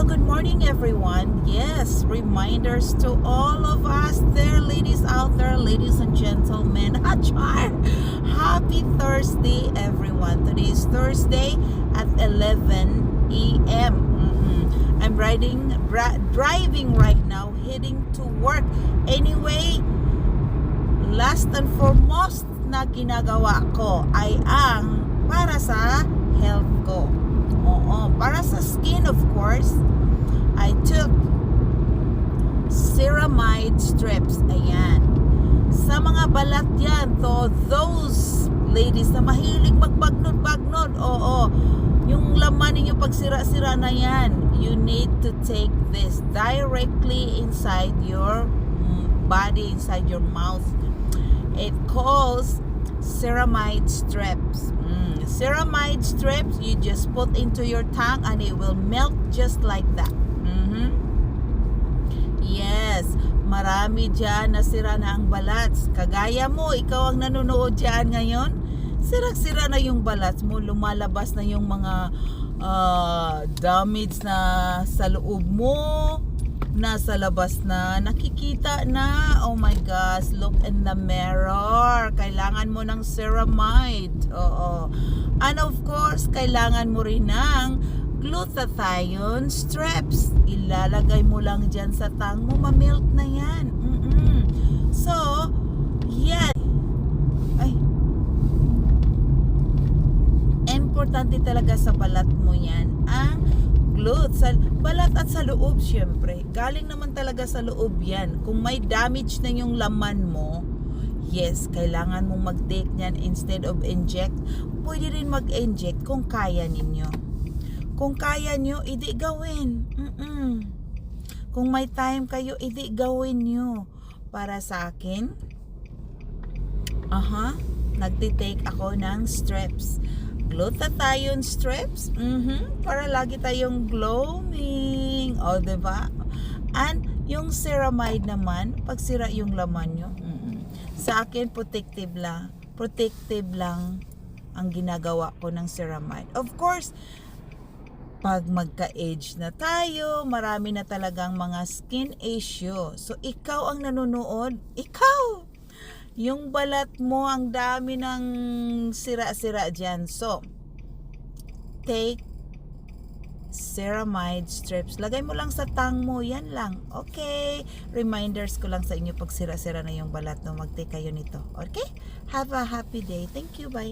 good morning everyone. Yes, reminders to all of us there, ladies out there, ladies and gentlemen. Achar! Happy Thursday everyone. Today is Thursday at 11 a.m. I'm driving right now, heading to work. Anyway, last and foremost na ginagawa ko ay ang para sa health ko. Oo, para sa skin of course, I took ceramide strips. Ayan. Sa mga balat yan, to those ladies na mahilig magbagnod-bagnod, oo, yung laman ninyo pag sira-sira na yan, you need to take this directly inside your body, inside your mouth. It calls ceramide strips. Ceramide strips, you just put into your tongue and it will melt just like that. Yes, marami dyan na sira na ang balats. Kagaya mo, ikaw ang nanonood dyan ngayon, sira-sira na yung balats mo, lumalabas na yung mga damage na sa loob mo, nasa labas na, nakikita na. Oh my gosh, look in the mirror. Kailangan mo ng ceramide. Oo. And of course, kailangan mo rin ng glutathione strips. Ilalagay mo lang dyan sa tang mo, mamelt na yan. So, yan. Ay. Importante talaga sa balat mo yan ang sa balat at sa loob syempre. Galing naman talaga sa loob yan. Kung may damage na yung laman mo, yes, kailangan mong mag-take niyan instead of inject. Pwede rin mag-inject kung kaya ninyo. Kung kaya nyo, idi gawin. Kung may time kayo, idi gawin nyo. Para sa akin, nagtitake ako ng strips. Glutathione strips, para lagi tayong glowing, o diba? And yung ceramide naman, pag sira yung laman nyo, sa akin protective lang ang ginagawa ko ng ceramide. Of course, pag magka-age na tayo, marami na talagang mga skin issue. So ikaw ang nanonood, ikaw! Yung balat mo, ang dami ng sira-sira dyan. So, take ceramide strips. Lagay mo lang sa tang mo. Yan lang. Okay. Reminders ko lang sa inyo pag sira-sira na yung balat. No, mag-take kayo nito. Okay? Have a happy day. Thank you. Bye.